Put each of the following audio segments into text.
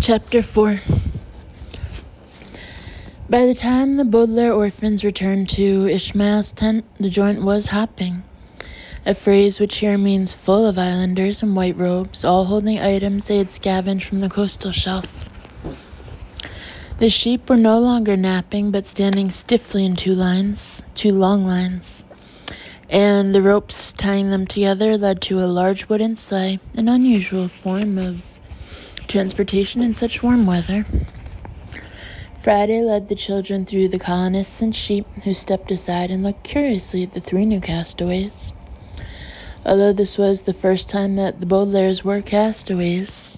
Chapter 4. By the time the Baudelaire orphans returned to Ishmael's tent, the joint was hopping, a phrase which here means full of islanders in white robes, all holding items they had scavenged from the coastal shelf. The sheep were no longer napping, but standing stiffly in two long lines, and the ropes tying them together led to a large wooden sleigh, an unusual form of transportation in such warm weather. Friday led the children through the colonists and sheep, who stepped aside and looked curiously at the three new castaways. Although this was the first time that the Baudelaires were castaways,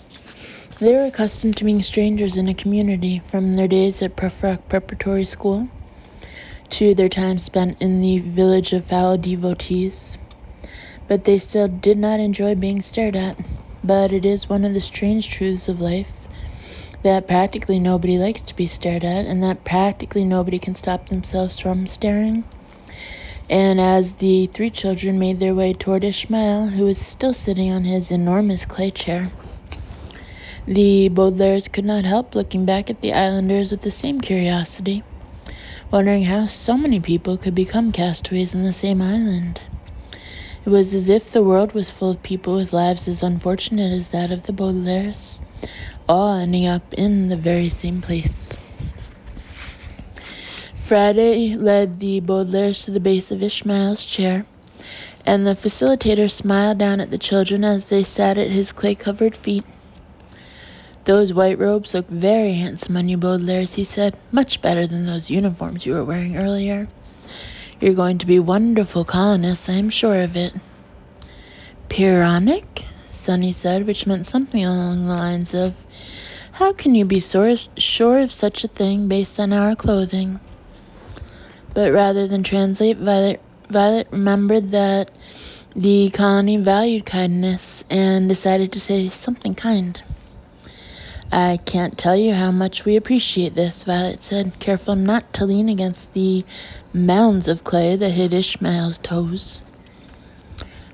they were accustomed to being strangers in a community, from their days at Prefrock Preparatory School to their time spent in the village of foul devotees. But they still did not enjoy being stared at. But it is one of the strange truths of life that practically nobody likes to be stared at, and that practically nobody can stop themselves from staring. And as the three children made their way toward Ishmael, who was still sitting on his enormous clay chair, the Baudelaires could not help looking back at the islanders with the same curiosity, wondering how so many people could become castaways on the same island. It was as if the world was full of people with lives as unfortunate as that of the Baudelaires, all ending up in the very same place. Friday led the Baudelaires to the base of Ishmael's chair, and the facilitator smiled down at the children as they sat at his clay-covered feet. "Those white robes look very handsome on you, Baudelaires," he said. "Much better than those uniforms you were wearing earlier. You're going to be wonderful colonists, I am sure of it." "Pyrrhonic?" Sonny said, which meant something along the lines of, "How can you be so sure of such a thing based on our clothing?" But rather than translate, Violet remembered that the colony valued kindness and decided to say something kind. "I can't tell you how much we appreciate this," Violet said, careful not to lean against the mounds of clay that hid Ishmael's toes.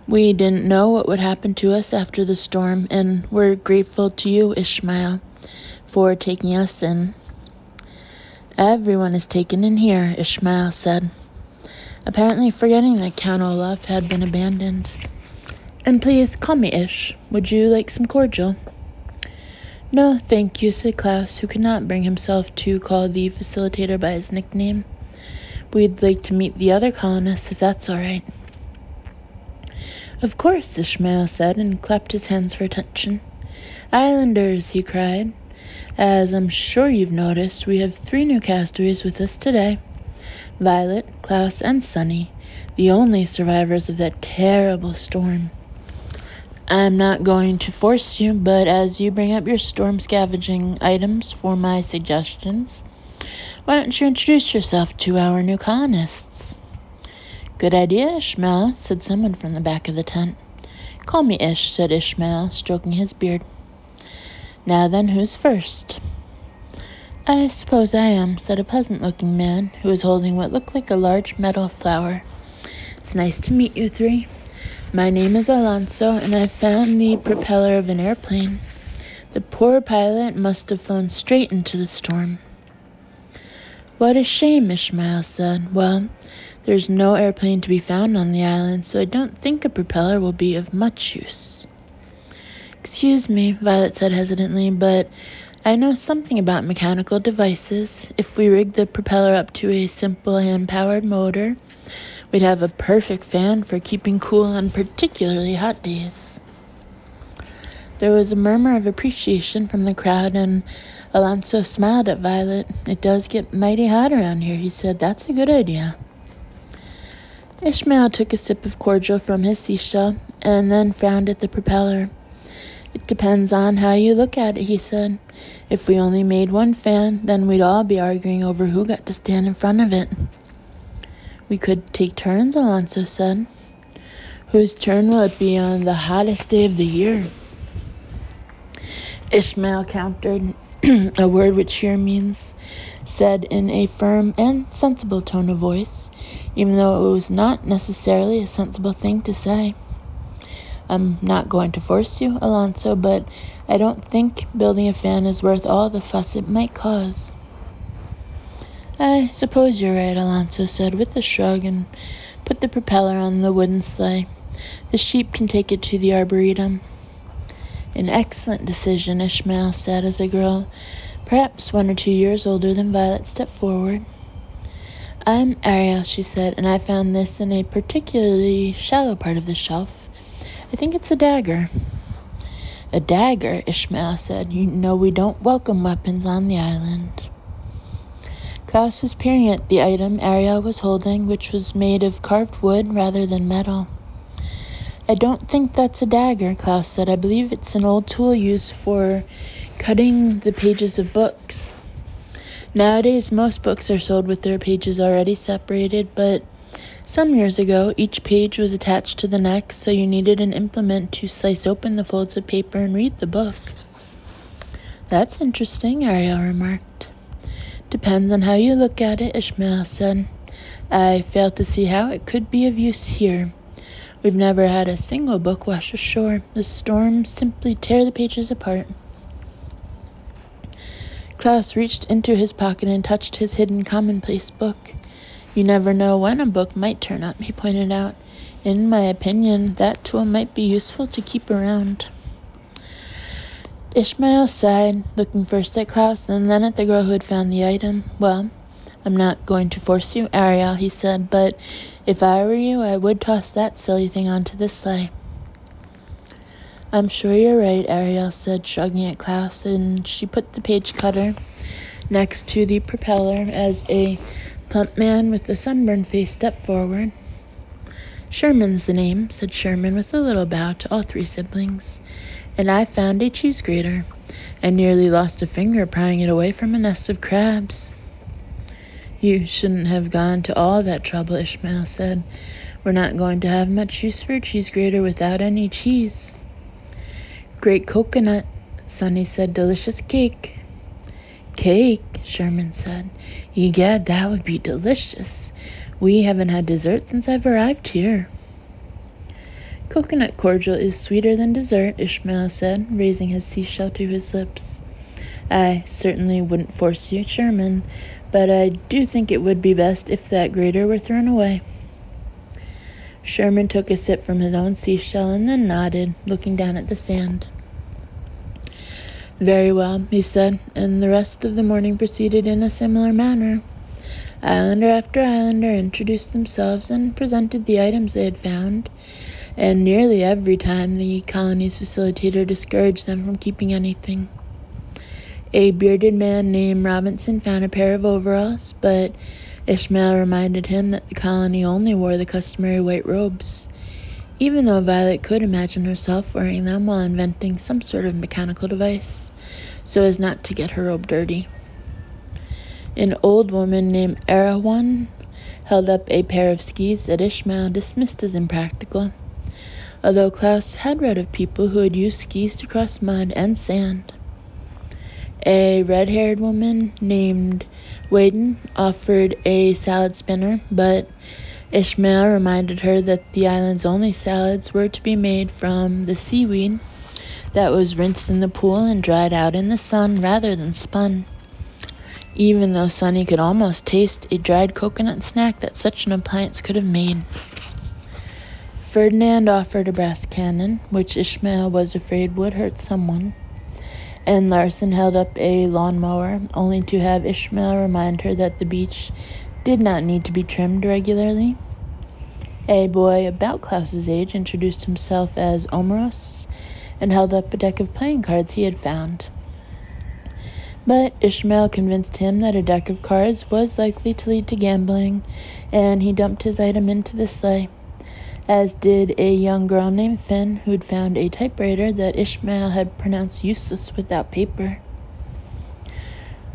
"We didn't know what would happen to us after the storm, and we're grateful to you, Ishmael, for taking us in." "Everyone is taken in here," Ishmael said, apparently forgetting that Count Olaf had been abandoned. "And please call me Ish. Would you like some cordial?" "No, thank you," said Klaus, who could not bring himself to call the facilitator by his nickname. "We'd like to meet the other colonists, if that's all right." "Of course," Ishmael said, and clapped his hands for attention. "Islanders," he cried. "As I'm sure you've noticed, we have 3 new castaways with us today. Violet, Klaus, and Sonny, the only survivors of that terrible storm. I'm not going to force you, but as you bring up your storm scavenging items for my suggestions, why don't you introduce yourself to our new colonists?" "Good idea, Ishmael," said someone from the back of the tent. "Call me Ish," said Ishmael, stroking his beard. "Now then, who's first?" "I suppose I am," said a pleasant-looking man who was holding what looked like a large metal flower. "It's nice to meet you 3. My name is Alonso, and I found the propeller of an airplane. The poor pilot must have flown straight into the storm." "What a shame," Ishmael said. "Well, there's no airplane to be found on the island, so I don't think a propeller will be of much use." "Excuse me," Violet said hesitantly, "but I know something about mechanical devices. If we rigged the propeller up to a simple hand-powered motor, we'd have a perfect fan for keeping cool on particularly hot days." There was a murmur of appreciation from the crowd, and Alonso smiled at Violet. "It does get mighty hot around here," he said. "That's a good idea." Ishmael took a sip of cordial from his seashell, and then frowned at the propeller. "It depends on how you look at it," he said. "If we only made one fan, then we'd all be arguing over who got to stand in front of it." "We could take turns," Alonso said. "Whose turn will it be on the hottest day of the year?" Ishmael countered, a word which here means said in a firm and sensible tone of voice, even though it was not necessarily a sensible thing to say. I'm not going to force you, Alonso, but I don't think building a fan is worth all the fuss it might cause. I suppose you're right, Alonso said with a shrug and put the propeller on the wooden sleigh. The sheep can take it to the arboretum. An excellent decision, Ishmael said as a girl, perhaps 1 or 2 years older than Violet, stepped forward. I'm Ariel, she said, and I found this in a particularly shallow part of the shelf. I think it's a dagger. A dagger, Ishmael said. You know we don't welcome weapons on the island. Klaus was peering at the item Ariel was holding, which was made of carved wood rather than metal. I don't think that's a dagger, Klaus said. I believe it's an old tool used for cutting the pages of books. Nowadays, most books are sold with their pages already separated, but some years ago, each page was attached to the next, so you needed an implement to slice open the folds of paper and read the book. That's interesting, Ariel remarked. Depends on how you look at it, Ishmael said. I fail to see how it could be of use here. We've never had a single book wash ashore. The storms simply tear the pages apart. Klaus reached into his pocket and touched his hidden commonplace book. You never know when a book might turn up, he pointed out. In my opinion, that tool might be useful to keep around. Ishmael sighed, looking first at Klaus and then at the girl who had found the item. Well, I'm not going to force you, Ariel, he said, but if I were you, I would toss that silly thing onto the sleigh. I'm sure you're right, Ariel said, shrugging at Klaus, and she put the page cutter next to the propeller as a plump man with a sunburned face stepped forward. Sherman's the name, said Sherman with a little bow to all 3 siblings, and I found a cheese grater. I nearly lost a finger prying it away from a nest of crabs. You shouldn't have gone to all that trouble, Ishmael said. We're not going to have much use for a cheese grater without any cheese. Great coconut, Sonny said. Delicious cake. Cake, Sherman said. Egad, that would be delicious. We haven't had dessert since I've arrived here. Coconut cordial is sweeter than dessert, Ishmael said, raising his seashell to his lips. I certainly wouldn't force you, Sherman, but I do think it would be best if that grater were thrown away. Sherman took a sip from his own seashell and then nodded, looking down at the sand. Very well, he said, and the rest of the morning proceeded in a similar manner. Islander after islander introduced themselves and presented the items they had found, and nearly every time the colony's facilitator discouraged them from keeping anything. A bearded man named Robinson found a pair of overalls, but Ishmael reminded him that the colony only wore the customary white robes, even though Violet could imagine herself wearing them while inventing some sort of mechanical device, so as not to get her robe dirty. An old woman named Erewhon held up a pair of skis that Ishmael dismissed as impractical, although Klaus had read of people who had used skis to cross mud and sand. A red-haired woman named Waden offered a salad spinner, but Ishmael reminded her that the island's only salads were to be made from the seaweed that was rinsed in the pool and dried out in the sun rather than spun, even though Sonny could almost taste a dried coconut snack that such an appliance could have made. Ferdinand offered a brass cannon, which Ishmael was afraid would hurt someone, and Larson held up a lawnmower, only to have Ishmael remind her that the beach did not need to be trimmed regularly. A boy about Klaus's age introduced himself as Omeros and held up a deck of playing cards he had found. But Ishmael convinced him that a deck of cards was likely to lead to gambling, and he dumped his item into the sleigh, as did a young girl named Finn, who had found a typewriter that Ishmael had pronounced useless without paper.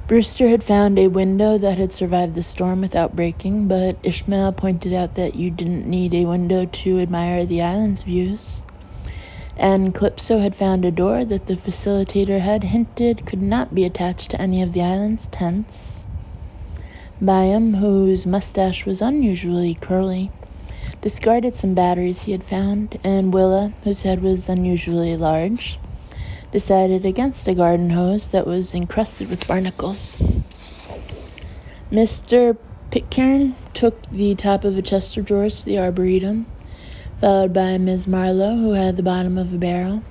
Brewster had found a window that had survived the storm without breaking, but Ishmael pointed out that you didn't need a window to admire the island's views. And Calypso had found a door that the facilitator had hinted could not be attached to any of the island's tents. Byam, whose mustache was unusually curly, discarded some batteries he had found, and Willa, whose head was unusually large, decided against a garden hose that was encrusted with barnacles. Mr. Pitcairn took the top of a chest of drawers to the arboretum, followed by Miss Marlowe, who had the bottom of a barrel.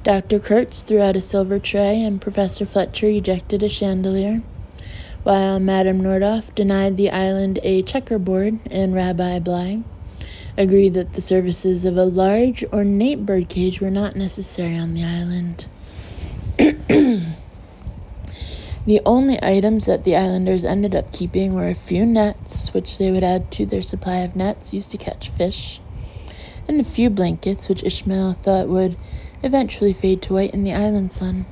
Dr. Kurtz threw out a silver tray, and Professor Fletcher ejected a chandelier, while Madame Nordhoff denied the island a checkerboard, and Rabbi Bly agreed that the services of a large, ornate birdcage were not necessary on the island. The only items that the islanders ended up keeping were a few nets, which they would add to their supply of nets used to catch fish, and a few blankets, which Ishmael thought would eventually fade to white in the island sun.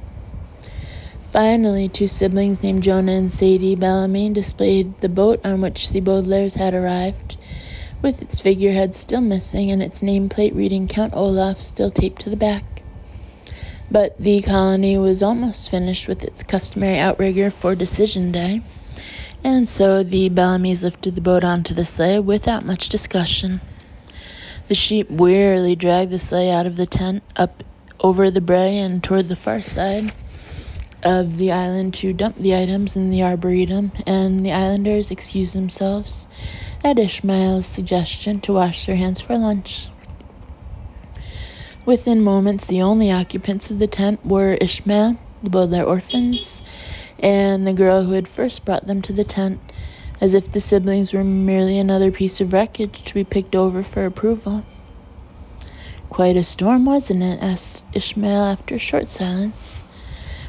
Finally, two siblings named Jonah and Sadie Bellamy displayed the boat on which the Baudelaires had arrived, with its figurehead still missing and its nameplate reading Count Olaf still taped to the back. But the colony was almost finished with its customary outrigger for Decision Day, and so the Bellamys lifted the boat onto the sleigh without much discussion. The sheep wearily dragged the sleigh out of the tent, up over the brae and toward the far side of the island to dump the items in the arboretum, and the islanders excused themselves at Ishmael's suggestion to wash their hands for lunch. Within moments, the only occupants of the tent were Ishmael, the Baudelaire orphans, and the girl who had first brought them to the tent, as if the siblings were merely another piece of wreckage to be picked over for approval. "Quite a storm, wasn't it?" asked Ishmael after a short silence.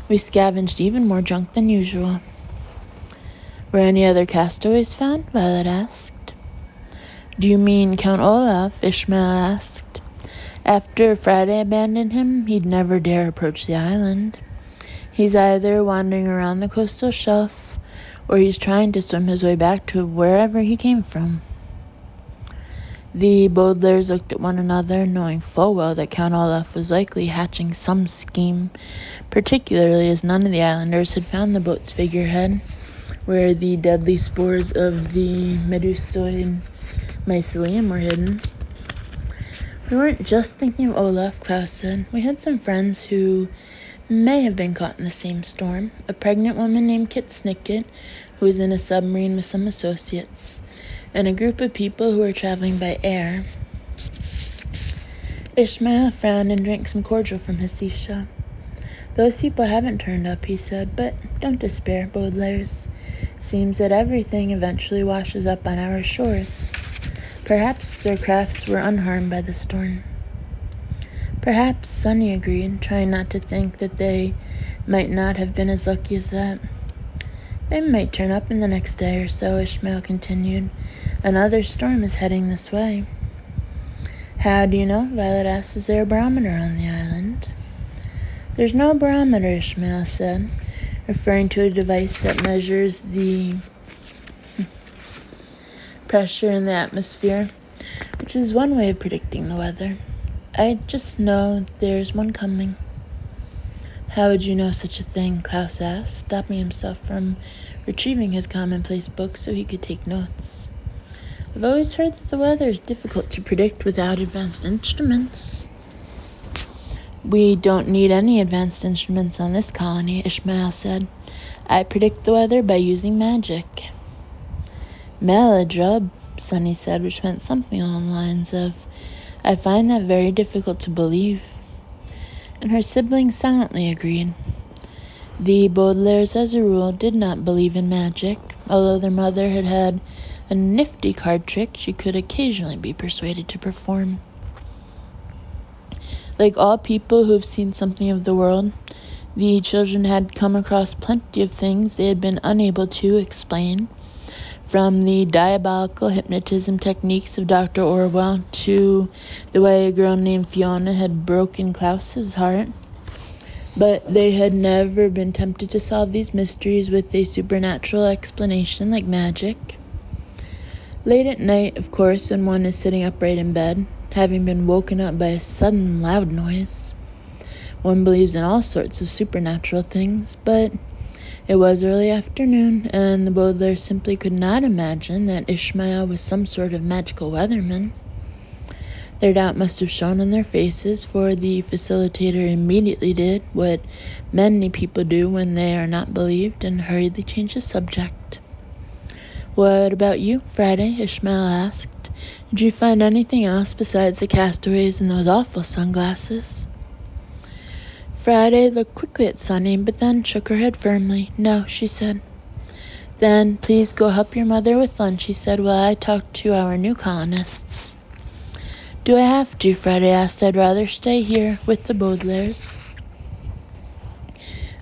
"We scavenged even more junk than usual." "Were any other castaways found?" Violet asked. "Do you mean Count Olaf?" Ishmael asked. "After Friday abandoned him, he'd never dare approach the island. He's either wandering around the coastal shelf, or he's trying to swim his way back to wherever he came from." The Baudelaires looked at one another, knowing full well that Count Olaf was likely hatching some scheme, particularly as none of the islanders had found the boat's figurehead, where the deadly spores of the medusoid mycelium were hidden. "We weren't just thinking of Olaf," Klaus said. "We had some friends who may have been caught in the same storm. A pregnant woman named Kit Snicket, who was in a submarine with some associates, and a group of people who were traveling by air." Ishmael frowned and drank some cordial from his seashell. "Those people haven't turned up," he said, "but don't despair, Baudelaires. Seems that everything eventually washes up on our shores. Perhaps their crafts were unharmed by the storm." "Perhaps," Sonny agreed, trying not to think that they might not have been as lucky as that. "They might turn up in the next day or so," Ishmael continued. "Another storm is heading this way." "How do you know?" Violet asked. "Is there a barometer on the island?" "There's no barometer," Ishmael said, referring to a device that measures the pressure in the atmosphere, which is one way of predicting the weather. "I just know there's one coming." "How would you know such a thing?" Klaus asked, stopping himself from retrieving his commonplace book so he could take notes. "I've always heard that the weather is difficult to predict without advanced instruments." "We don't need any advanced instruments on this colony," Ishmael said. "I predict the weather by using magic." "Maladrub," Sonny said, which meant something along the lines of, "I find that very difficult to believe." And her siblings silently agreed. The Baudelaires, as a rule, did not believe in magic, although their mother had had a nifty card trick she could occasionally be persuaded to perform. Like all people who have seen something of the world, the children had come across plenty of things they had been unable to explain, from the diabolical hypnotism techniques of Dr. Orwell to the way a girl named Fiona had broken Klaus's heart. But they had never been tempted to solve these mysteries with a supernatural explanation like magic. Late at night, of course, when one is sitting upright in bed, having been woken up by a sudden loud noise, one believes in all sorts of supernatural things, but It was early afternoon, and the Baudelaires simply could not imagine that Ishmael was some sort of magical weatherman. Their doubt must have shown on their faces, for the facilitator immediately did what many people do when they are not believed and hurriedly changed the subject. "What about you, Friday?" Ishmael asked. "Did you find anything else besides the castaways and those awful sunglasses?" Friday looked quickly at Sunny, but then shook her head firmly. "No," she said. "Then please go help your mother with lunch," he said, "while I talk to our new colonists." "Do I have to?" Friday asked. "I'd rather stay here with the Baudelaires."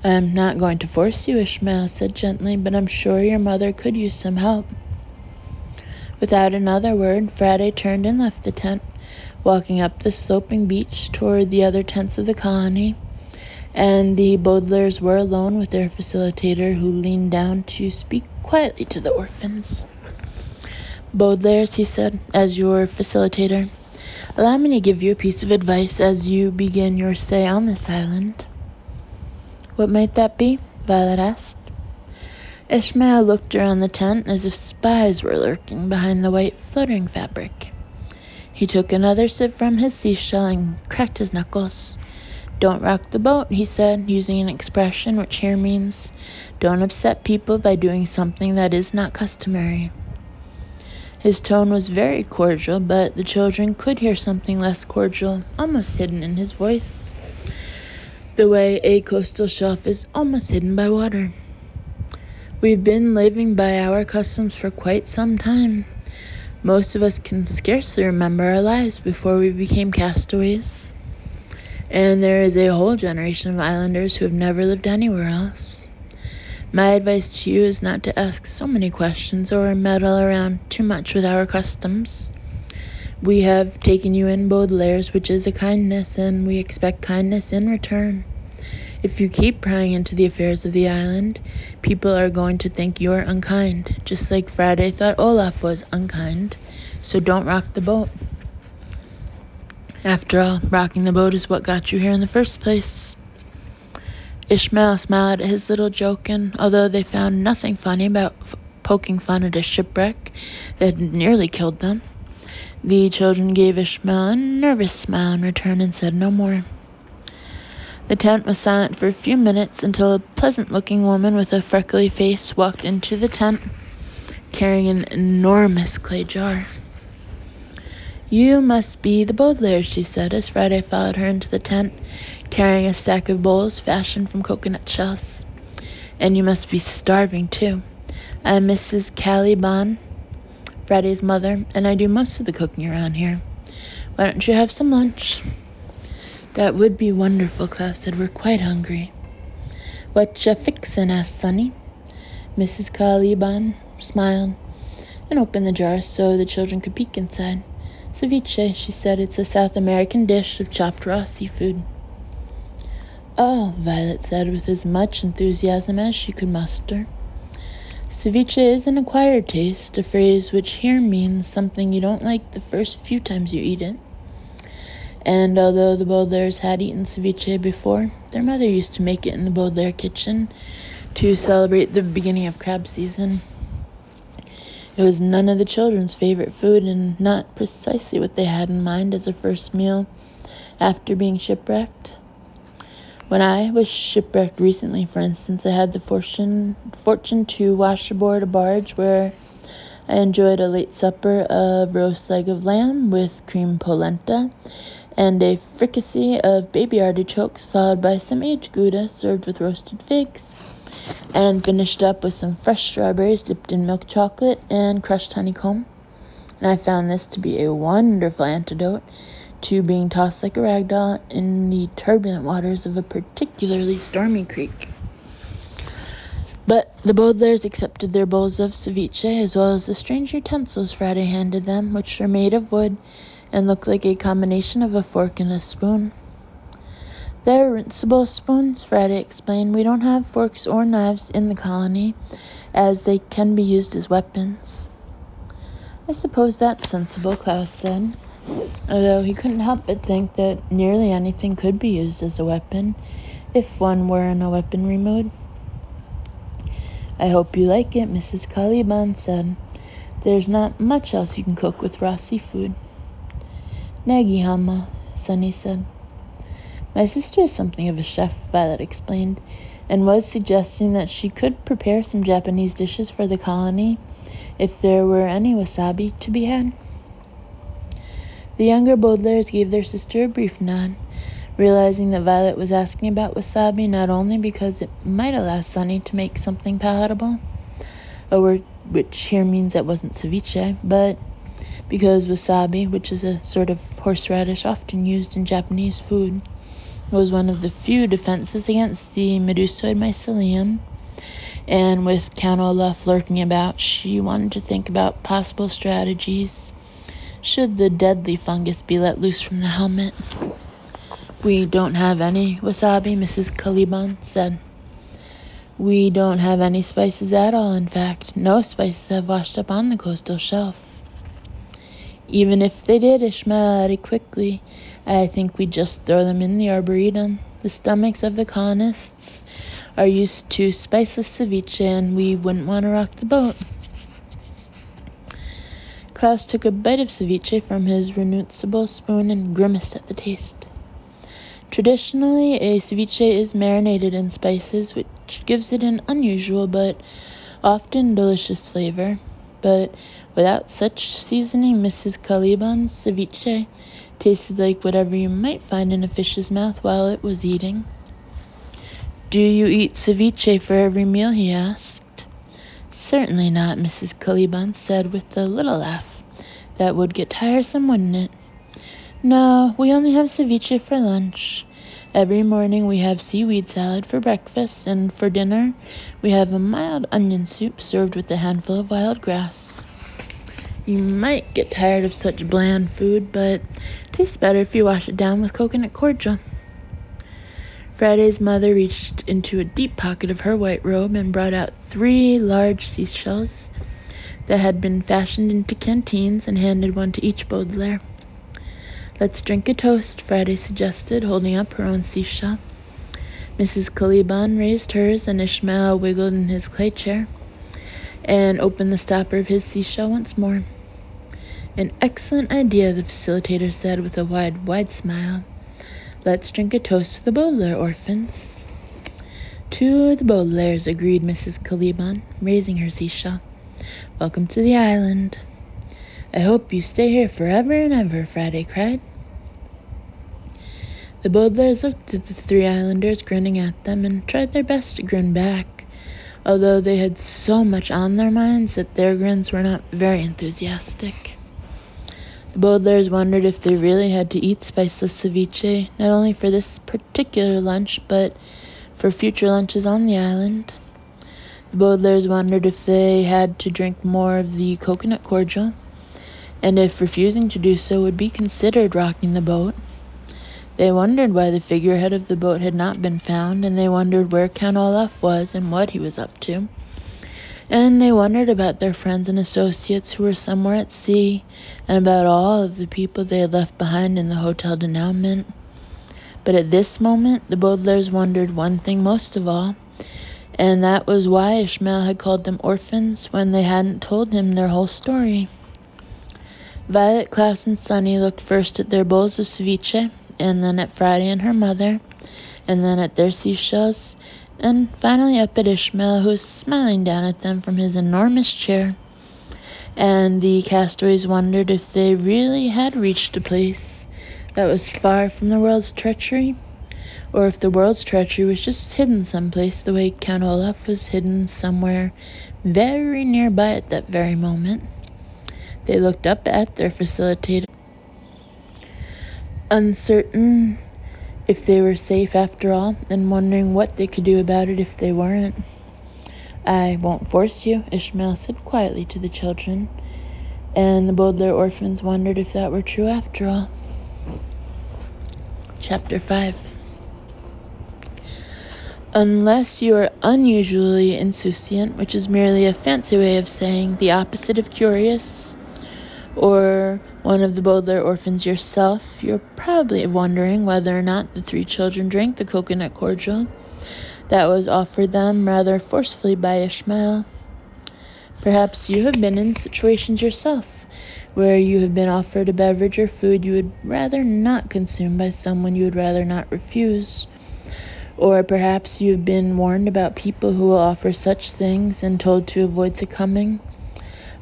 "I'm not going to force you," Ishmael said gently, "but I'm sure your mother could use some help." Without another word, Friday turned and left the tent, walking up the sloping beach toward the other tents of the colony, and the Baudelaires were alone with their facilitator, who leaned down to speak quietly to the orphans. "Baudelaires," he said, "as your facilitator, allow me to give you a piece of advice as you begin your stay on this island." "What might that be?" Violet asked. Ishmael looked around the tent as if spies were lurking behind the white fluttering fabric. He took another sip from his seashell and cracked his knuckles. "Don't rock the boat," he said, using an expression which here means, "Don't upset people by doing something that is not customary." His tone was very cordial, but the children could hear something less cordial, almost hidden in his voice, the way a coastal shelf is almost hidden by water. "We've been living by our customs for quite some time. Most of us can scarcely remember our lives before we became castaways. And there is a whole generation of islanders who have never lived anywhere else. My advice to you is not to ask so many questions or meddle around too much with our customs. We have taken you in, Baudelaires, which is a kindness, and we expect kindness in return. If you keep prying into the affairs of the island, people are going to think you're unkind, just like Friday thought Olaf was unkind, so don't rock the boat. After all, rocking the boat is what got you here in the first place." Ishmael smiled at his little joke, and although they found nothing funny about poking fun at a shipwreck that had nearly killed them, the children gave Ishmael a nervous smile in return and said no more. The tent was silent for a few minutes until a pleasant-looking woman with a freckly face walked into the tent, carrying an enormous clay jar. "You must be the Baudelaires," she said, as Friday followed her into the tent, carrying a stack of bowls fashioned from coconut shells. "And you must be starving, too. I'm Mrs. Caliban, Friday's mother, and I do most of the cooking around here. Why don't you have some lunch?" "That would be wonderful," Klaus said. "We're quite hungry." "What you fixin'?" asked Sunny. Mrs. Caliban smiled and opened the jar so the children could peek inside. "Ceviche," she said. "It's a South American dish of chopped raw seafood." "Oh," Violet said with as much enthusiasm as she could muster. Ceviche is an acquired taste, a phrase which here means something you don't like the first few times you eat it. And although the Baudelaires had eaten ceviche before, their mother used to make it in the Baudelaire kitchen to celebrate the beginning of crab season. It was none of the children's favorite food, and not precisely what they had in mind as a first meal after being shipwrecked. When I was shipwrecked recently, for instance, I had the fortune to wash aboard a barge where I enjoyed a late supper of roast leg of lamb with cream polenta and a fricassee of baby artichokes, followed by some aged Gouda served with roasted figs, and finished up with some fresh strawberries dipped in milk chocolate and crushed honeycomb. And I found this to be a wonderful antidote to being tossed like a rag doll in the turbulent waters of a particularly stormy creek. But the Baudelaires accepted their bowls of ceviche, as well as the strange utensils Friday handed them, which were made of wood and looked like a combination of a fork and a spoon. "They're rinsable spoons," Friday explained. "We don't have forks or knives in the colony, as they can be used as weapons." "I suppose that's sensible," Klaus said, although he couldn't help but think that nearly anything could be used as a weapon if one were in a weaponry mood. I hope you like it, Mrs. Caliban said. There's not much else you can cook with raw seafood. Nagihama, Sunny said. My sister is something of a chef, Violet explained, and was suggesting that she could prepare some Japanese dishes for the colony if there were any wasabi to be had. The younger Baudelaires gave their sister a brief nod, realizing that Violet was asking about wasabi not only because it might allow Sunny to make something palatable, a word which here means that wasn't ceviche, but because wasabi, which is a sort of horseradish often used in Japanese food, was one of the few defenses against the medusoid mycelium, and with Count Olaf lurking about, she wanted to think about possible strategies should the deadly fungus be let loose from the helmet. We don't have any wasabi, Mrs. Caliban said. We don't have any spices at all, in fact. No spices have washed up on the coastal shelf. Even if they did, Ishmael added quickly, I think we'd just throw them in the arboretum. The stomachs of the colonists are used to spiceless ceviche, and we wouldn't want to rock the boat. Klaus took a bite of ceviche from his renunciable spoon and grimaced at the taste. Traditionally, a ceviche is marinated in spices, which gives it an unusual but often delicious flavor. But without such seasoning, Mrs. Caliban's ceviche tasted like whatever you might find in a fish's mouth while it was eating. Do you eat ceviche for every meal? He asked. Certainly not, Mrs. Caliban said with a little laugh. That would get tiresome, wouldn't it? No, we only have ceviche for lunch. Every morning we have seaweed salad for breakfast, and for dinner we have a mild onion soup served with a handful of wild grass. You might get tired of such bland food, but it tastes better if you wash it down with coconut cordial. Friday's mother reached into a deep pocket of her white robe and brought out 3 large seashells that had been fashioned into canteens and handed one to each Baudelaire. Let's drink a toast, Friday suggested, holding up her own seashell. Mrs. Caliban raised hers, and Ishmael wiggled in his clay chair and opened the stopper of his seashell once more. An excellent idea, the facilitator said with a wide smile. Let's drink a toast to the Baudelaire orphans. To the Baudelaires, agreed Mrs. Caliban, raising her seashell. Welcome to the island. I hope you stay here forever and ever, Friday cried. The Baudelaires looked at the 3 islanders, grinning at them, and tried their best to grin back, although they had so much on their minds that their grins were not very enthusiastic. The Baudelaires wondered if they really had to eat spiceless ceviche, not only for this particular lunch, but for future lunches on the island. The Baudelaires wondered if they had to drink more of the coconut cordial, and if refusing to do so would be considered rocking the boat. They wondered why the figurehead of the boat had not been found, and they wondered where Count Olaf was and what he was up to. And they wondered about their friends and associates who were somewhere at sea, and about all of the people they had left behind in the Hotel Denouement. But at this moment, the Baudelaires wondered one thing most of all, and that was why Ishmael had called them orphans when they hadn't told him their whole story. Violet, Klaus, and Sunny looked first at their bowls of ceviche, and then at Friday and her mother, and then at their seashells, and finally up at Ishmael, who was smiling down at them from his enormous chair. And the castaways wondered if they really had reached a place that was far from the world's treachery, or if the world's treachery was just hidden someplace the way Count Olaf was hidden somewhere very nearby at that very moment. They looked up at their facilitator, uncertain if they were safe after all, and wondering what they could do about it if they weren't. I won't force you, Ishmael said quietly to the children, and the Baudelaire orphans wondered if that were true after all. Chapter 5. Unless you are unusually insouciant, which is merely a fancy way of saying the opposite of curious, or one of the Baudelaire orphans yourself, you're probably wondering whether or not the 3 children drank the coconut cordial that was offered them rather forcefully by Ishmael. Perhaps you have been in situations yourself where you have been offered a beverage or food you would rather not consume by someone you would rather not refuse. Or perhaps you have been warned about people who will offer such things and told to avoid succumbing,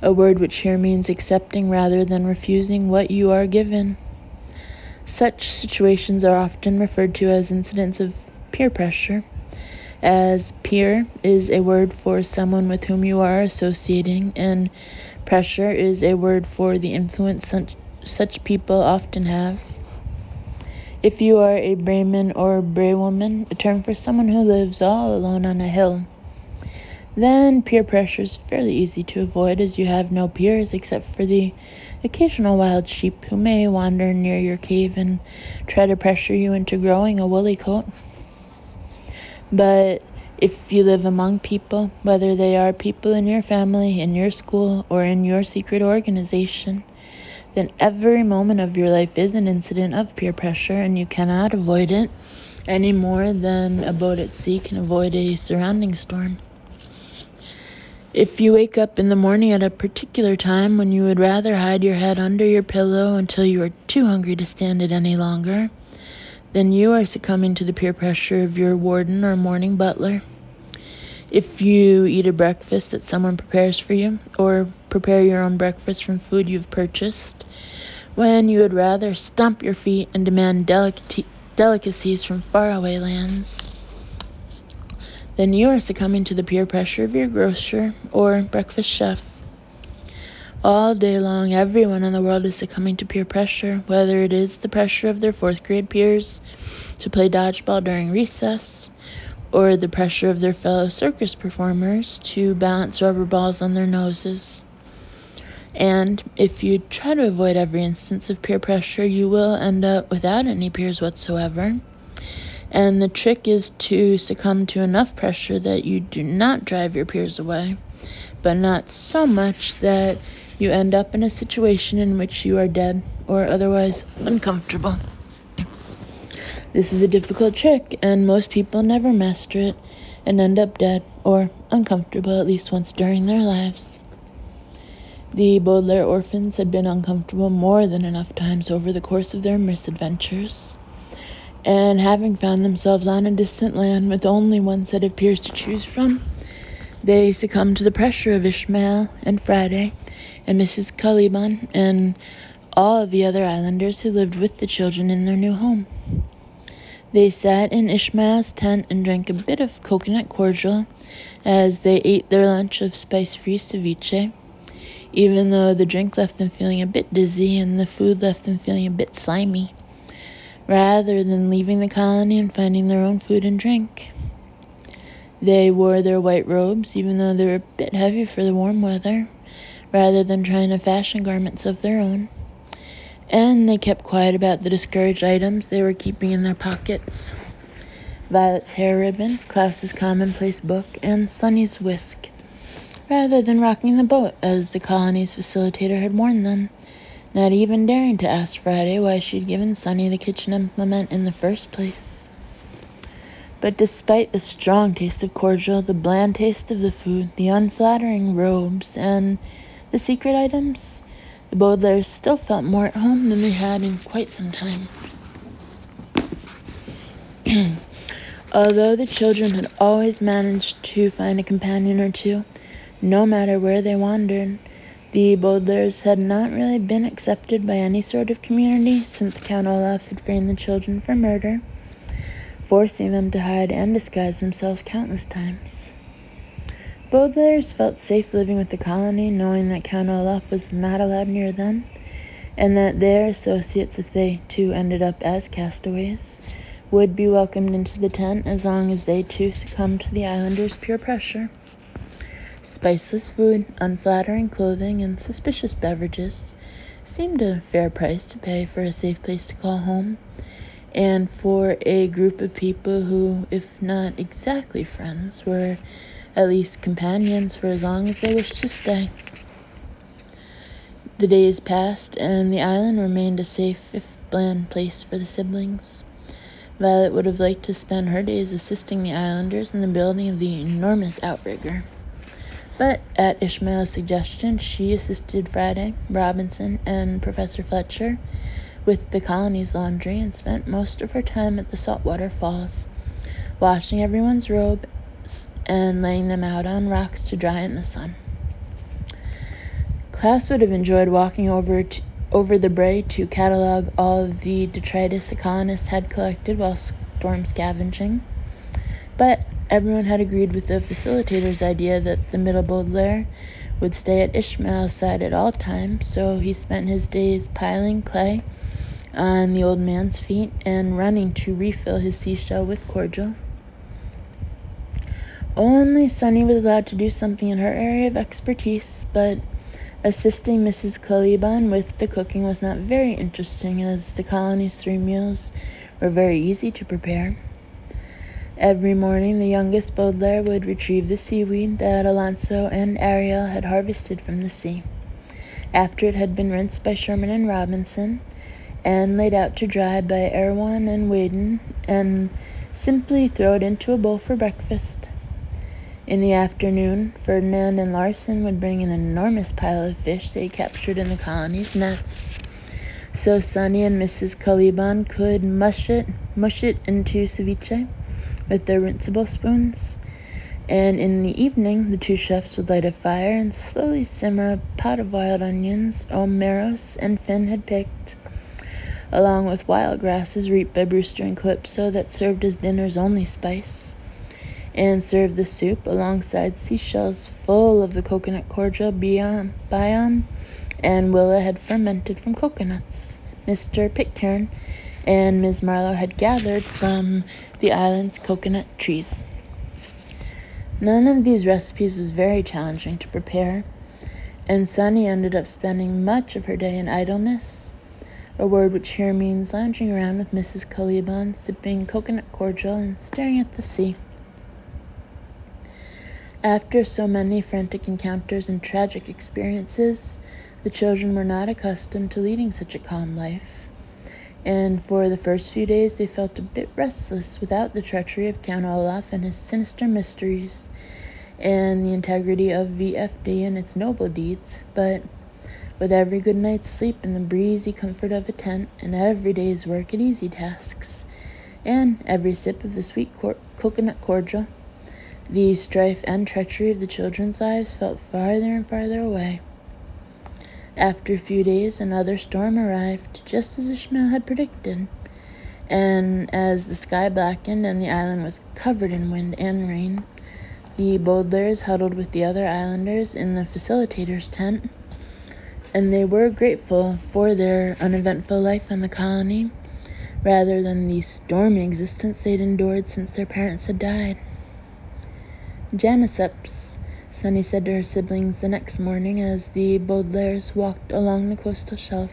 a word which here means accepting rather than refusing what you are given. Such situations are often referred to as incidents of peer pressure, as peer is a word for someone with whom you are associating, and pressure is a word for the influence such people often have. If you are a Brahmin or Brahwoman, a term for someone who lives all alone on a hill, then peer pressure is fairly easy to avoid, as you have no peers except for the occasional wild sheep who may wander near your cave and try to pressure you into growing a woolly coat. But if you live among people, whether they are people in your family, in your school, or in your secret organization, then every moment of your life is an incident of peer pressure, and you cannot avoid it any more than a boat at sea can avoid a surrounding storm. If you wake up in the morning at a particular time when you would rather hide your head under your pillow until you are too hungry to stand it any longer, then you are succumbing to the peer pressure of your warden or morning butler. If you eat a breakfast that someone prepares for you, or prepare your own breakfast from food you've purchased, when you would rather stomp your feet and demand delicacies from faraway lands, then you are succumbing to the peer pressure of your grocer or breakfast chef. All day long, everyone in the world is succumbing to peer pressure, whether it is the pressure of their 4th grade peers to play dodgeball during recess, or the pressure of their fellow circus performers to balance rubber balls on their noses. And if you try to avoid every instance of peer pressure, you will end up without any peers whatsoever. And the trick is to succumb to enough pressure that you do not drive your peers away, but not so much that you end up in a situation in which you are dead or otherwise uncomfortable. This is a difficult trick, and most people never master it and end up dead or uncomfortable at least once during their lives. The Baudelaire orphans had been uncomfortable more than enough times over the course of their misadventures, and having found themselves on a distant land with only one set of peers to choose from, they succumbed to the pressure of Ishmael and Friday and Mrs. Caliban and all of the other islanders who lived with the children in their new home. They sat in Ishmael's tent and drank a bit of coconut cordial as they ate their lunch of spice-free ceviche, even though the drink left them feeling a bit dizzy and the food left them feeling a bit slimy, rather than leaving the colony and finding their own food and drink. They wore their white robes, even though they were a bit heavy for the warm weather, rather than trying to fashion garments of their own. And they kept quiet about the discouraged items they were keeping in their pockets: Violet's hair ribbon, Klaus's commonplace book, and Sunny's whisk, rather than rocking the boat, as the colony's facilitator had warned them, not even daring to ask Friday why she'd given Sunny the kitchen implement in the first place. But despite the strong taste of cordial, the bland taste of the food, the unflattering robes, and the secret items, the Baudelaires still felt more at home than they had in quite some time. Although the children had always managed to find a companion or two, no matter where they wandered, the Baudelaires had not really been accepted by any sort of community since Count Olaf had framed the children for murder, forcing them to hide and disguise themselves countless times. Baudelaires felt safe living with the colony, knowing that Count Olaf was not allowed near them, and that their associates, if they too ended up as castaways, would be welcomed into the tent as long as they too succumbed to the islanders' peer pressure. Spiceless food, unflattering clothing, and suspicious beverages seemed a fair price to pay for a safe place to call home, and for a group of people who, if not exactly friends, were at least companions for as long as they wished to stay. The days passed, and the island remained a safe, if bland, place for the siblings. Violet would have liked to spend her days assisting the islanders in the building of the enormous outrigger. But at Ishmael's suggestion, she assisted Friday, Robinson, and Professor Fletcher with the colony's laundry and spent most of her time at the saltwater falls, washing everyone's robes and laying them out on rocks to dry in the sun. Klaus would have enjoyed walking over the brae to catalog all of the detritus the colonists had collected while storm scavenging, but everyone had agreed with the facilitator's idea that the middle Baudelaire would stay at Ishmael's side at all times, so he spent his days piling clay on the old man's feet and running to refill his seashell with cordial. Only Sunny was allowed to do something in her area of expertise, but assisting Mrs. Caliban with the cooking was not very interesting, as the colony's 3 meals were very easy to prepare. Every morning, the youngest Baudelaire would retrieve the seaweed that Alonso and Ariel had harvested from the sea, after it had been rinsed by Sherman and Robinson, and laid out to dry by Erewhon and Whedon, and simply throw it into a bowl for breakfast. In the afternoon, Ferdinand and Larson would bring an enormous pile of fish they captured in the colony's nets, so Sunny and Mrs. Caliban could mush it into ceviche with their rinsable spoons, and in the evening the 2 chefs would light a fire and slowly simmer a pot of wild onions Omeros and Finn had picked, along with wild grasses reaped by Brewster and Calypso that served as dinner's only spice, and serve the soup alongside seashells full of the coconut cordial Bion and Willa had fermented from coconuts Mr. Pitcairn and Ms. Marlowe had gathered from the island's coconut trees. None of these recipes was very challenging to prepare, and Sunny ended up spending much of her day in idleness, a word which here means lounging around with Mrs. Caliban, sipping coconut cordial and staring at the sea. After so many frantic encounters and tragic experiences, the children were not accustomed to leading such a calm life, and for the first few days they felt a bit restless without the treachery of Count Olaf and his sinister mysteries, and the integrity of VFD and its noble deeds, but with every good night's sleep in the breezy comfort of a tent, and every day's work at easy tasks, and every sip of the sweet coconut cordial, the strife and treachery of the children's lives felt farther and farther away. After a few days, another storm arrived, just as Ishmael had predicted, and as the sky blackened and the island was covered in wind and rain, the Baudelairs huddled with the other islanders in the facilitator's tent, and they were grateful for their uneventful life in the colony, rather than the stormy existence they'd endured since their parents had died. "Janiceps," Sunny said to her siblings the next morning as the Baudelairs walked along the coastal shelf.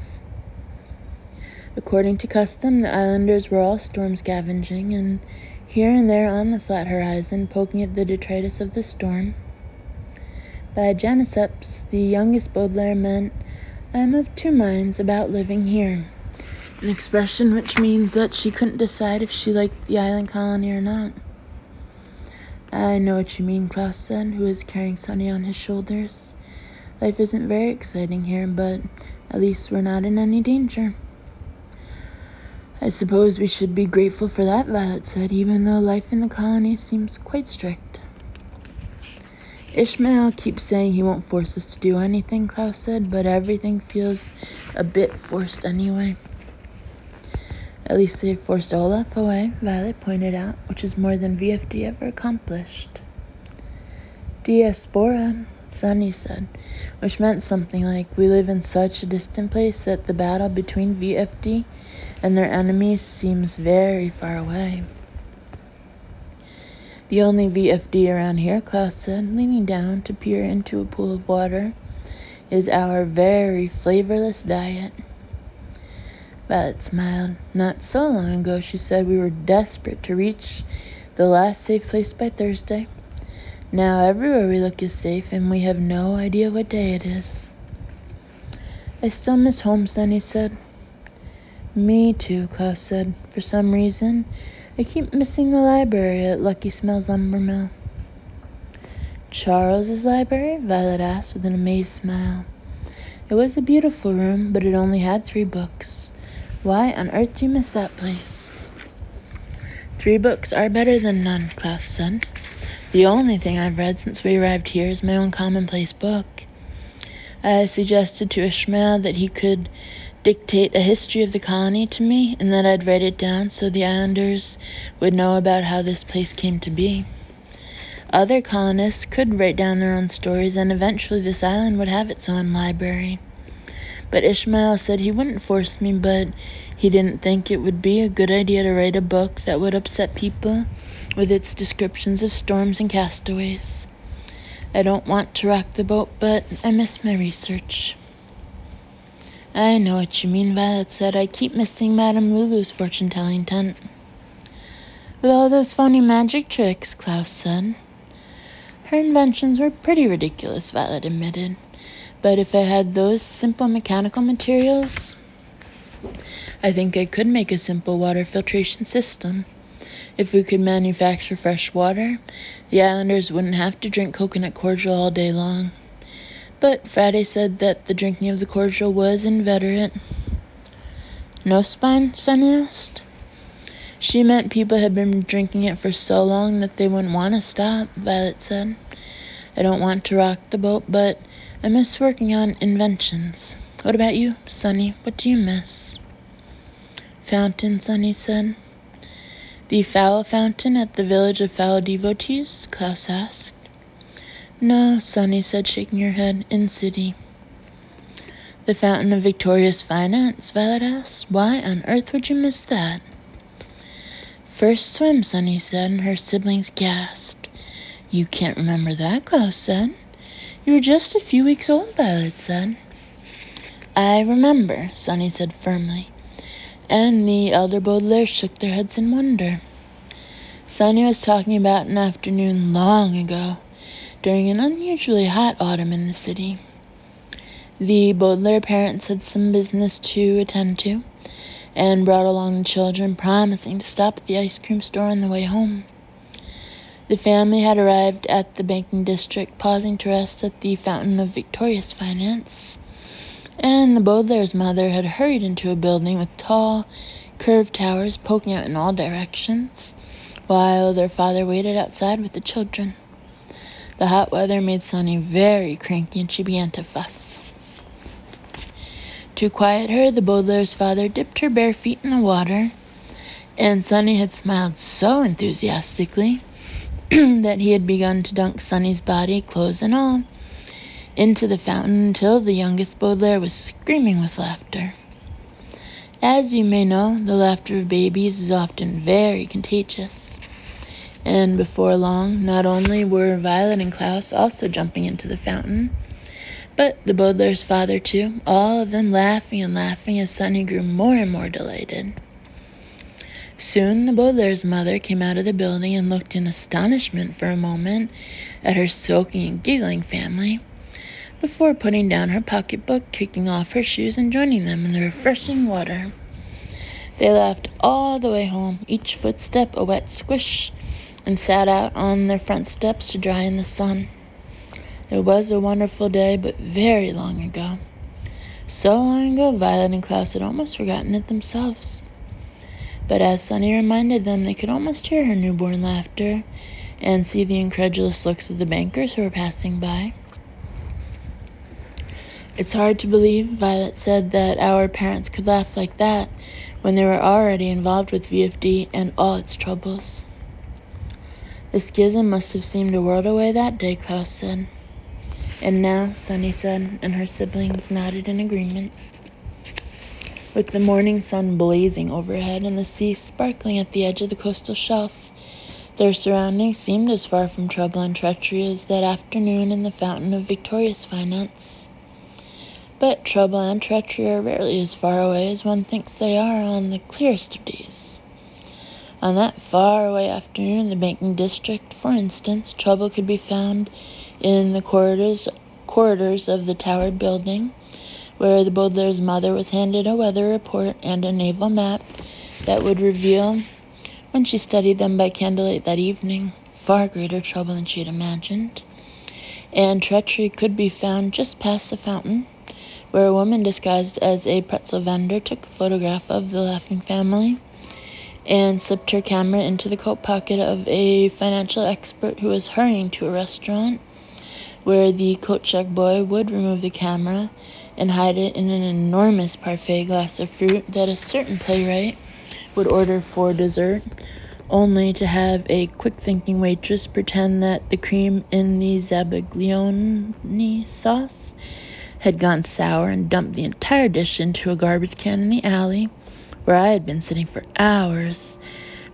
According to custom, the islanders were all storm scavenging, and here and there on the flat horizon, poking at the detritus of the storm. By Janiceps, the youngest Baudelaire meant, "I am of 2 minds about living here," an expression which means that she couldn't decide if she liked the island colony or not. "I know what you mean," Klaus said, who was carrying Sunny on his shoulders. "Life isn't very exciting here, but at least we're not in any danger." "I suppose we should be grateful for that," Violet said, "even though life in the colony seems quite strict." "Ishmael keeps saying he won't force us to do anything," Klaus said, "but everything feels a bit forced anyway." "At least they forced Olaf away," Violet pointed out, "which is more than VFD ever accomplished." "Diaspora," Sunny said, which meant something like, "We live in such a distant place that the battle between VFD and their enemies seems very far away." "The only VFD around here," Klaus said, leaning down to peer into a pool of water, "is our very flavorless diet." Violet smiled. "Not so long ago," she said, "we were desperate to reach the last safe place by Thursday. Now everywhere we look is safe, and we have no idea what day it is." "I still miss home," Sunny said. Me too, Klaus said. For some reason, I keep missing the library at Lucky Smells Lumber Mill. Charles's library? Violet asked with an amazed smile. It was a beautiful room, but it only had 3 books. Why on earth do you miss that place? 3 books are better than none, Klaus said. The only thing I've read since we arrived here is my own commonplace book. I suggested to Ishmael that he could dictate a history of the colony to me and that I'd write it down so the islanders would know about how this place came to be. Other colonists could write down their own stories and eventually this island would have its own library. But Ishmael said he wouldn't force me, but he didn't think it would be a good idea to write a book that would upset people with its descriptions of storms and castaways. I don't want to rock the boat, but I miss my research. I know what you mean, Violet said. I keep missing Madame Lulu's fortune-telling tent. With all those phony magic tricks, Klaus said. Her inventions were pretty ridiculous, Violet admitted. But if I had those simple mechanical materials, I think I could make a simple water filtration system. If we could manufacture fresh water, the islanders wouldn't have to drink coconut cordial all day long. But Friday said that the drinking of the cordial was inveterate. No spine? Sunny asked. She meant people had been drinking it for so long that they wouldn't want to stop, Violet said. I don't want to rock the boat, but I miss working on inventions. What about you, Sunny? What do you miss? Fountain, Sunny said. The fowl fountain at the village of fowl devotees? Klaus asked. No, Sunny said, shaking her head. In city. The fountain of Victoria's finance? Violet asked. Why on earth would you miss that? First swim, Sunny said, and her siblings gasped. You can't remember that, Klaus said. You were just a few weeks old, Violet said. I remember, Sunny said firmly. And the elder Baudelaires shook their heads in wonder. Sunny was talking about an afternoon long ago, during an unusually hot autumn in the city. The Baudelaire parents had some business to attend to, and brought along the children, promising to stop at the ice cream store on the way home. The family had arrived at the banking district, pausing to rest at the fountain of Victoria's finance. And the Baudelaire's mother had hurried into a building with tall, curved towers poking out in all directions, while their father waited outside with the children. The hot weather made Sunny very cranky, and she began to fuss. To quiet her, the Baudelaire's father dipped her bare feet in the water, and Sunny had smiled so enthusiastically that he had begun to dunk Sunny's body, clothes and all, into the fountain until the youngest Baudelaire was screaming with laughter. As you may know, the laughter of babies is often very contagious. And before long, not only were Violet and Klaus also jumping into the fountain, but the Baudelaire's father too, all of them laughing and laughing as Sunny grew more and more delighted. Soon the Baudelaire's mother came out of the building and looked in astonishment for a moment at her sulking and giggling family, before putting down her pocketbook, kicking off her shoes, and joining them in the refreshing water. They laughed all the way home, each footstep a wet squish, and sat out on their front steps to dry in the sun. It was a wonderful day, but very long ago. So long ago, Violet and Klaus had almost forgotten it themselves. But as Sunny reminded them, they could almost hear her newborn laughter and see the incredulous looks of the bankers who were passing by. It's hard to believe, Violet said, that our parents could laugh like that when they were already involved with VFD and all its troubles. The schism must have seemed a world away that day, Klaus said. And now, Sunny said, and her siblings nodded in agreement. With the morning sun blazing overhead and the sea sparkling at the edge of the coastal shelf, their surroundings seemed as far from trouble and treachery as that afternoon in the fountain of Victoria's finance. But trouble and treachery are rarely as far away as one thinks they are on the clearest of days. On that far-away afternoon in the banking district, for instance, trouble could be found in the corridors of the towered building, where the Baudelaire's mother was handed a weather report and a naval map that would reveal, when she studied them by candlelight that evening, far greater trouble than she had imagined. And treachery could be found just past the fountain, where a woman disguised as a pretzel vendor took a photograph of the laughing family and slipped her camera into the coat pocket of a financial expert who was hurrying to a restaurant, where the coat check boy would remove the camera and hide it in an enormous parfait glass of fruit that a certain playwright would order for dessert, only to have a quick-thinking waitress pretend that the cream in the Zabaglione sauce had gone sour and dumped the entire dish into a garbage can in the alley, where I had been sitting for hours,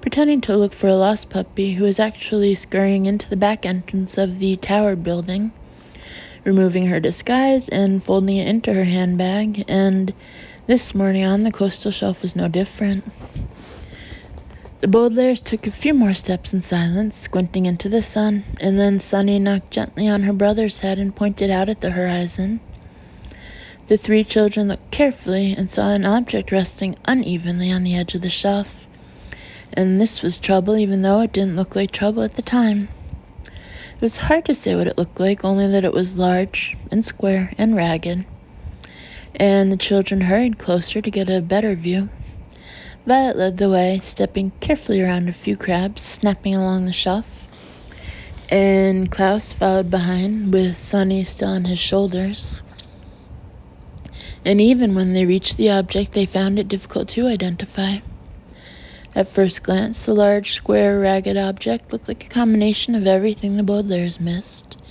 pretending to look for a lost puppy who was actually scurrying into the back entrance of the tower building, removing her disguise and folding it into her handbag, and this morning on the coastal shelf was no different. The Baudelaires took a few more steps in silence, squinting into the sun, and then Sunny knocked gently on her brother's head and pointed out at the horizon. The three children looked carefully and saw an object resting unevenly on the edge of the shelf, and this was trouble, even though it didn't look like trouble at the time. It was hard to say what it looked like, only that it was large and square and ragged, and the children hurried closer to get a better view. Violet led the way, stepping carefully around a few crabs, snapping along the shelf, and Klaus followed behind, with Sunny still on his shoulders. And even when they reached the object, they found it difficult to identify. At first glance, the large, square, ragged object looked like a combination of everything the Baudelaires missed.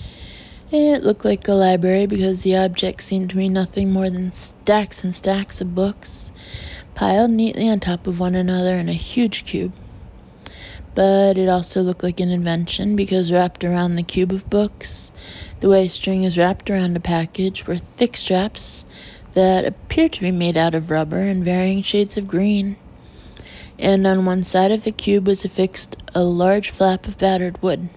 It looked like a library because the object seemed to be nothing more than stacks and stacks of books, piled neatly on top of one another in a huge cube. But it also looked like an invention because wrapped around the cube of books, the way string is wrapped around a package, were thick straps that appeared to be made out of rubber in varying shades of green. And on one side of the cube was affixed a large flap of battered wood.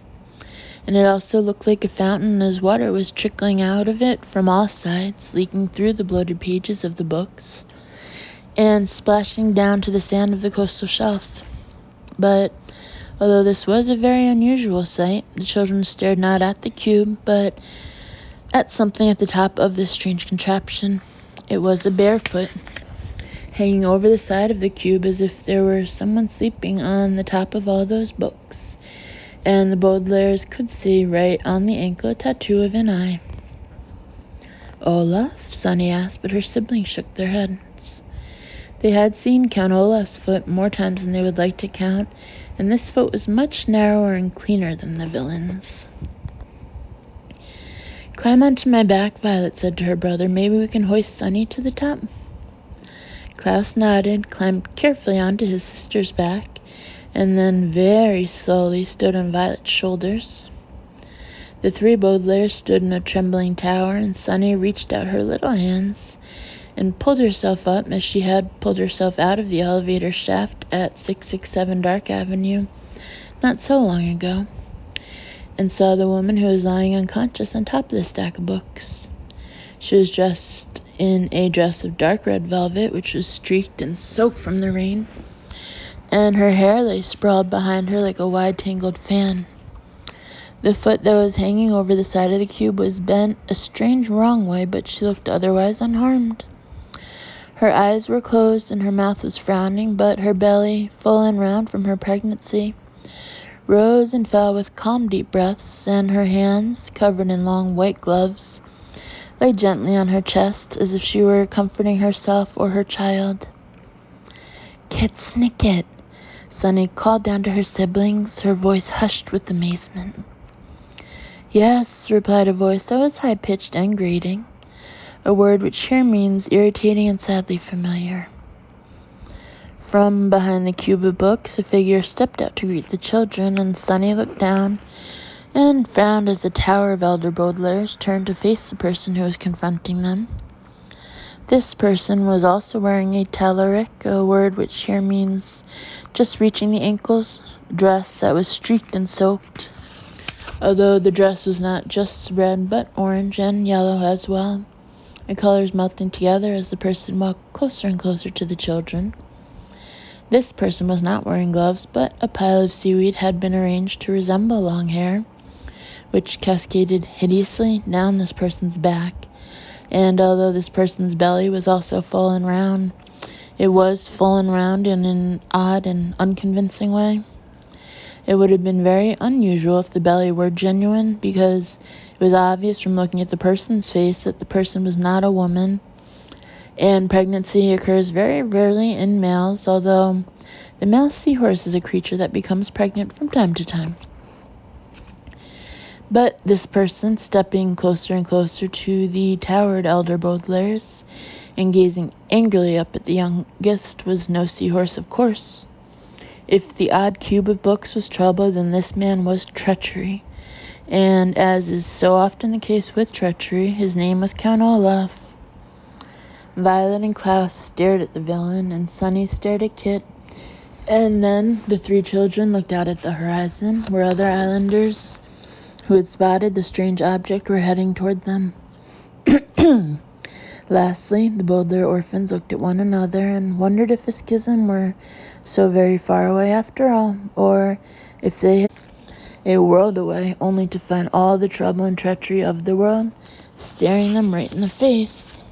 And it also looked like a fountain, as water was trickling out of it from all sides, leaking through the bloated pages of the books and splashing down to the sand of the coastal shelf. But although this was a very unusual sight, the children stared not at the cube, but at something at the top of this strange contraption. It was a bare foot, hanging over the side of the cube as if there were someone sleeping on the top of all those books, and the Baudelaires could see right on the ankle a tattoo of an eye. "Olaf?" Sunny asked, but her siblings shook their heads. They had seen Count Olaf's foot more times than they would like to count, and this foot was much narrower and cleaner than the villain's. "Climb onto my back," Violet said to her brother. "Maybe we can hoist Sunny to the top." Klaus nodded, climbed carefully onto his sister's back, and then very slowly stood on Violet's shoulders. The three Baudelaires stood in a trembling tower, and Sunny reached out her little hands and pulled herself up as she had pulled herself out of the elevator shaft at 667 Dark Avenue not so long ago, and saw the woman who was lying unconscious on top of the stack of books. She was dressed in a dress of dark red velvet, which was streaked and soaked from the rain, and her hair lay sprawled behind her like a wide tangled fan. The foot that was hanging over the side of the cube was bent a strange wrong way, but she looked otherwise unharmed. Her eyes were closed and her mouth was frowning, but her belly, full and round from her pregnancy, rose and fell with calm, deep breaths, and her hands, covered in long white gloves, lay gently on her chest as if she were comforting herself or her child. "Kit Snicket," Sunny called down to her siblings, her voice hushed with amazement. "Yes," replied a voice that was high-pitched and grating, a word which here means irritating and sadly familiar. From behind the cube of books, a figure stepped out to greet the children, and Sunny looked down and frowned as the tower of elder Baudelaires turned to face the person who was confronting them. This person was also wearing a talaric, a word which here means just reaching the ankles, dress that was streaked and soaked, although the dress was not just red but orange and yellow as well. the colors melting together as the person walked closer and closer to the children. This person was not wearing gloves, but a pile of seaweed had been arranged to resemble long hair, which cascaded hideously down this person's back. And although this person's belly was also full and round, it was full and round in an odd and unconvincing way. It would have been very unusual if the belly were genuine, because it was obvious from looking at the person's face that the person was not a woman, and pregnancy occurs very rarely in males, although the male seahorse is a creature that becomes pregnant from time to time. But this person, stepping closer and closer to the towered elder Baudelaires and gazing angrily up at the youngest, was no seahorse, of course. If the odd cube of books was trouble, then this man was treachery. And as is so often the case with treachery, his name was Count Olaf. Violet and Klaus stared at the villain, and Sunny stared at Kit. And then the three children looked out at the horizon, where other islanders who had spotted the strange object were heading toward them. Lastly, the Baudelaire orphans looked at one another and wondered if a schism were so very far away after all, or if they had a world away, only to find all the trouble and treachery of the world staring them right in the face.